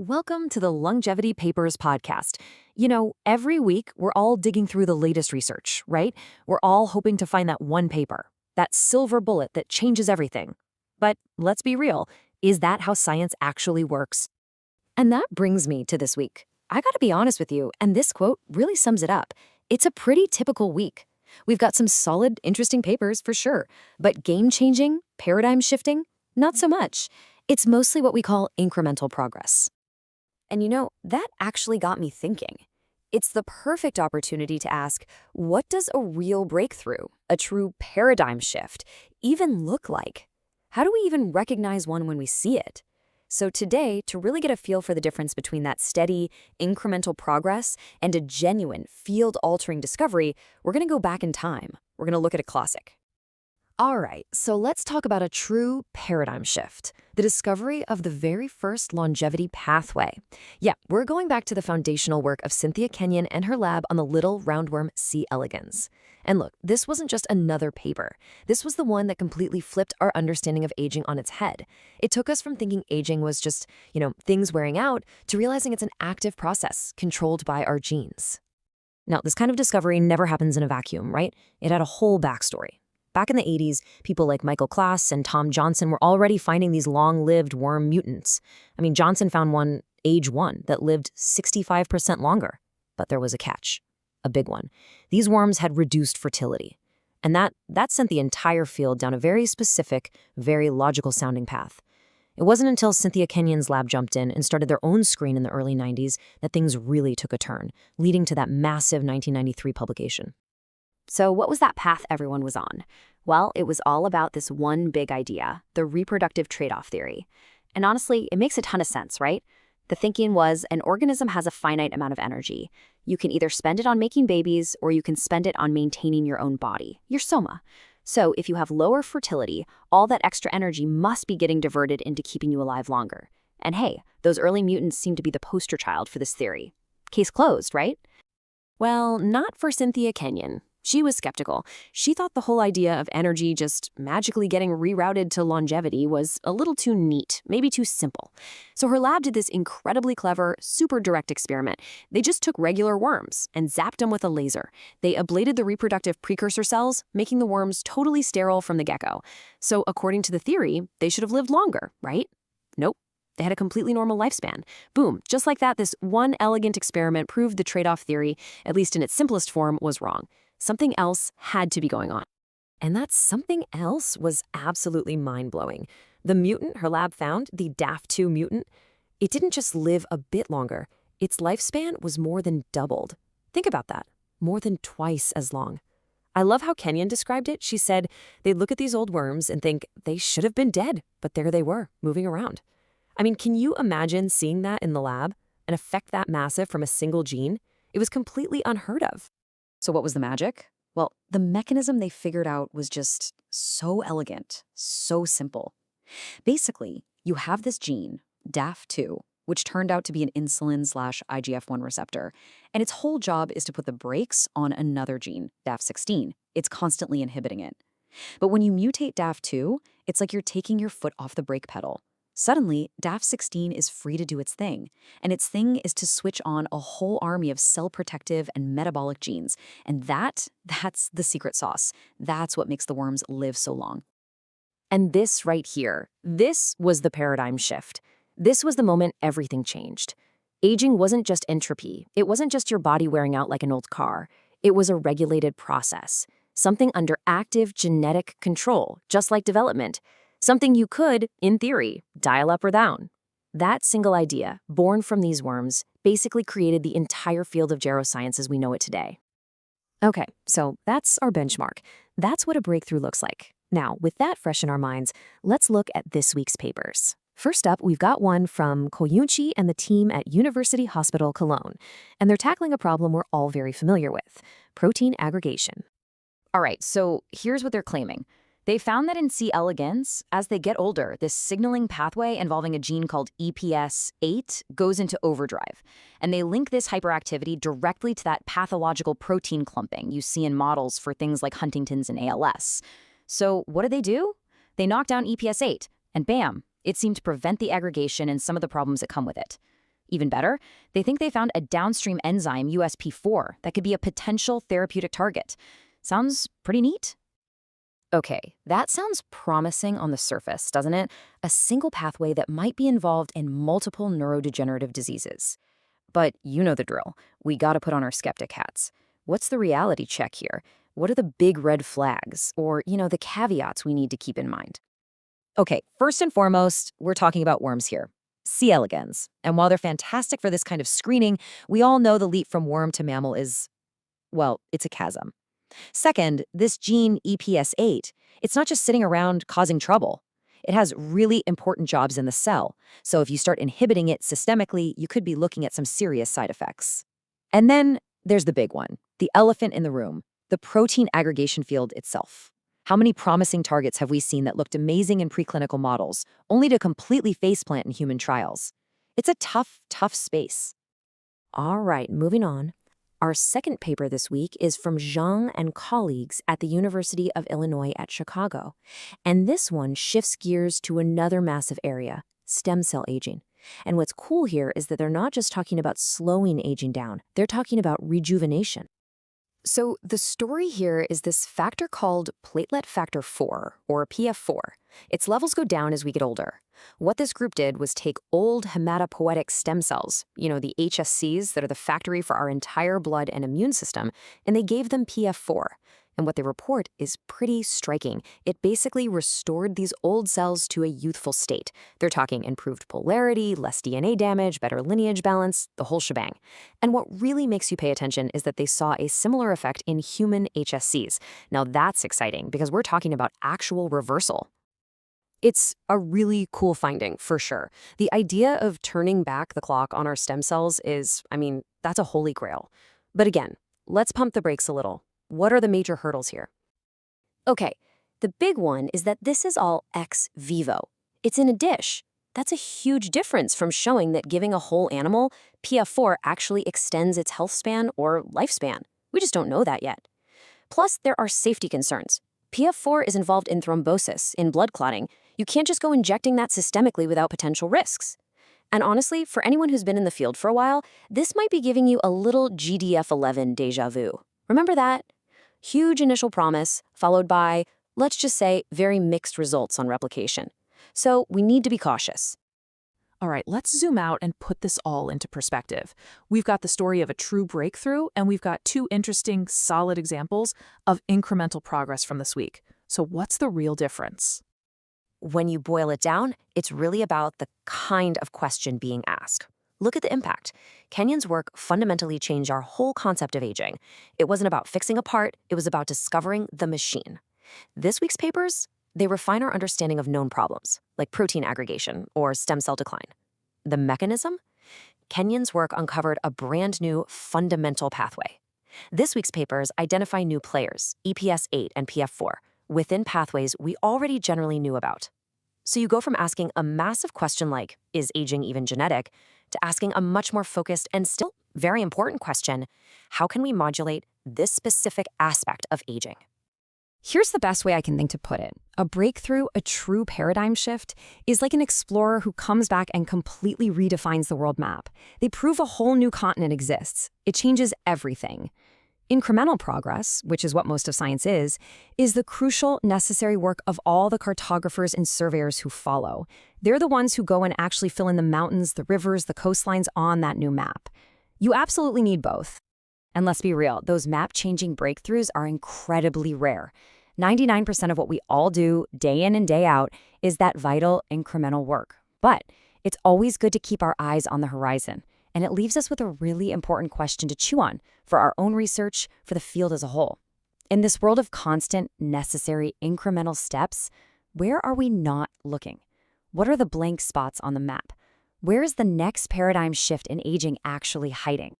Welcome to the Longevity Papers podcast. Every week we're all digging through the latest research, right? We're all hoping to find that one paper, that silver bullet that changes everything. But let's be real, is that how science actually works? And that brings me to this week. I gotta be honest with you, and this quote really sums it up. It's a pretty typical week. We've got some solid, interesting papers for sure, but game-changing, paradigm-shifting, not so much. It's mostly what we call incremental progress. And that actually got me thinking. It's the perfect opportunity to ask, what does a real breakthrough, a true paradigm shift, even look like? How do we even recognize one when we see it? So today, to really get a feel for the difference between that steady, incremental progress and a genuine, field-altering discovery, we're going to go back in time. We're going to look at a classic. All right, so let's talk about a true paradigm shift, the discovery of the very first longevity pathway. Yeah, we're going back to the foundational work of Cynthia Kenyon and her lab on the little roundworm C. elegans. And look, this wasn't just another paper. This was the one that completely flipped our understanding of aging on its head. It took us from thinking aging was just, things wearing out, to realizing it's an active process controlled by our genes. Now, this kind of discovery never happens in a vacuum, right? It had a whole backstory. Back in the 80s, people like Michael Klaas and Tom Johnson were already finding these long-lived worm mutants. Johnson found one, age 1, that lived 65% longer. But there was a catch, a big one. These worms had reduced fertility. And that sent the entire field down a very specific, very logical-sounding path. It wasn't until Cynthia Kenyon's lab jumped in and started their own screen in the early 90s that things really took a turn, leading to that massive 1993 publication. So what was that path everyone was on? Well, it was all about this one big idea, the reproductive trade-off theory. And honestly, it makes a ton of sense, right? The thinking was an organism has a finite amount of energy. You can either spend it on making babies or you can spend it on maintaining your own body, your soma. So if you have lower fertility, all that extra energy must be getting diverted into keeping you alive longer. And hey, those early mutants seem to be the poster child for this theory. Case closed, right? Well, not for Cynthia Kenyon. She was skeptical. She thought the whole idea of energy just magically getting rerouted to longevity was a little too neat, maybe too simple. So her lab did this incredibly clever, super direct experiment. They just took regular worms and zapped them with a laser. They ablated the reproductive precursor cells, making the worms totally sterile from the get-go. So according to the theory, they should have lived longer, right? Nope. They had a completely normal lifespan. Boom, just like that, this one elegant experiment proved the trade-off theory, at least in its simplest form, was wrong. Something else had to be going on. And that something else was absolutely mind-blowing. The mutant her lab found, the DAF2 mutant, it didn't just live a bit longer. Its lifespan was more than doubled. Think about that. More than twice as long. I love how Kenyon described it. She said they'd look at these old worms and think they should have been dead, but there they were, moving around. Can you imagine seeing that in the lab? An effect that massive from a single gene? It was completely unheard of. So what was the magic? Well, the mechanism they figured out was just so elegant, so simple. Basically, you have this gene, DAF2, which turned out to be an insulin/IGF-1 receptor, and its whole job is to put the brakes on another gene, DAF16. It's constantly inhibiting it. But when you mutate DAF2, it's like you're taking your foot off the brake pedal. Suddenly, DAF16 is free to do its thing, and its thing is to switch on a whole army of cell-protective and metabolic genes, and that's the secret sauce. That's what makes the worms live so long. And this right here, this was the paradigm shift. This was the moment everything changed. Aging wasn't just entropy. It wasn't just your body wearing out like an old car. It was a regulated process, something under active genetic control, just like development. Something you could, in theory, dial up or down. That single idea, born from these worms, basically created the entire field of geroscience as we know it today. Okay, so that's our benchmark. That's what a breakthrough looks like. Now, with that fresh in our minds, let's look at this week's papers. First up, we've got one from Koyunchi and the team at University Hospital Cologne, and they're tackling a problem we're all very familiar with, protein aggregation. All right, so here's what they're claiming. They found that in C. elegans, as they get older, this signaling pathway involving a gene called EPS8 goes into overdrive. And they link this hyperactivity directly to that pathological protein clumping you see in models for things like Huntington's and ALS. So what do? They knock down EPS8, and bam, it seemed to prevent the aggregation and some of the problems that come with it. Even better, they think they found a downstream enzyme, USP4, that could be a potential therapeutic target. Sounds pretty neat? Okay, that sounds promising on the surface, doesn't it? A single pathway that might be involved in multiple neurodegenerative diseases. But you know the drill. We gotta put on our skeptic hats. What's the reality check here? What are the big red flags? Or, the caveats we need to keep in mind? Okay, first and foremost, we're talking about worms here. C. elegans. And while they're fantastic for this kind of screening, we all know the leap from worm to mammal is, well, it's a chasm. Second, this gene EPS8, it's not just sitting around causing trouble. It has really important jobs in the cell. So if you start inhibiting it systemically, you could be looking at some serious side effects. And then there's the big one, the elephant in the room, the protein aggregation field itself. How many promising targets have we seen that looked amazing in preclinical models, only to completely faceplant in human trials? It's a tough, tough space. All right, moving on. Our second paper this week is from Zhang and colleagues at the University of Illinois at Chicago. And this one shifts gears to another massive area, stem cell aging. And what's cool here is that they're not just talking about slowing aging down, they're talking about rejuvenation. So the story here is this factor called platelet factor 4, or PF4. Its levels go down as we get older. What this group did was take old hematopoietic stem cells, the HSCs that are the factory for our entire blood and immune system, and they gave them PF4. And what they report is pretty striking. It basically restored these old cells to a youthful state. They're talking improved polarity, less DNA damage, better lineage balance, the whole shebang. And what really makes you pay attention is that they saw a similar effect in human HSCs. Now that's exciting because we're talking about actual reversal. It's a really cool finding, for sure. The idea of turning back the clock on our stem cells is, that's a holy grail. But again, let's pump the brakes a little. What are the major hurdles here? Okay, the big one is that this is all ex vivo. It's in a dish. That's a huge difference from showing that giving a whole animal, PF4 actually extends its health span or lifespan. We just don't know that yet. Plus, there are safety concerns. PF4 is involved in thrombosis, in blood clotting. You can't just go injecting that systemically without potential risks. And honestly, for anyone who's been in the field for a while, this might be giving you a little GDF11 deja vu. Remember that? Huge initial promise, followed by, let's just say, very mixed results on replication. So we need to be cautious. All right, let's zoom out and put this all into perspective. We've got the story of a true breakthrough, and we've got two interesting, solid examples of incremental progress from this week. So what's the real difference? When you boil it down, it's really about the kind of question being asked. Look at the impact. Kenyon's work fundamentally changed our whole concept of aging. It wasn't about fixing a part, it was about discovering the machine. This week's papers, they refine our understanding of known problems, like protein aggregation or stem cell decline. The mechanism? Kenyon's work uncovered a brand new fundamental pathway. This week's papers identify new players, EPS8 and PF4, within pathways we already generally knew about. So you go from asking a massive question like, is aging even genetic, to asking a much more focused and still very important question, how can we modulate this specific aspect of aging? Here's the best way I can think to put it. A breakthrough, a true paradigm shift, is like an explorer who comes back and completely redefines the world map. They prove a whole new continent exists. It changes everything. Incremental progress, which is what most of science is the crucial, necessary work of all the cartographers and surveyors who follow. They're the ones who go and actually fill in the mountains, the rivers, the coastlines on that new map. You absolutely need both. And let's be real, those map-changing breakthroughs are incredibly rare. 99% of what we all do, day in and day out, is that vital, incremental work. But it's always good to keep our eyes on the horizon. And it leaves us with a really important question to chew on for our own research, for the field as a whole. In this world of constant, necessary, incremental steps, where are we not looking? What are the blank spots on the map? Where is the next paradigm shift in aging actually hiding?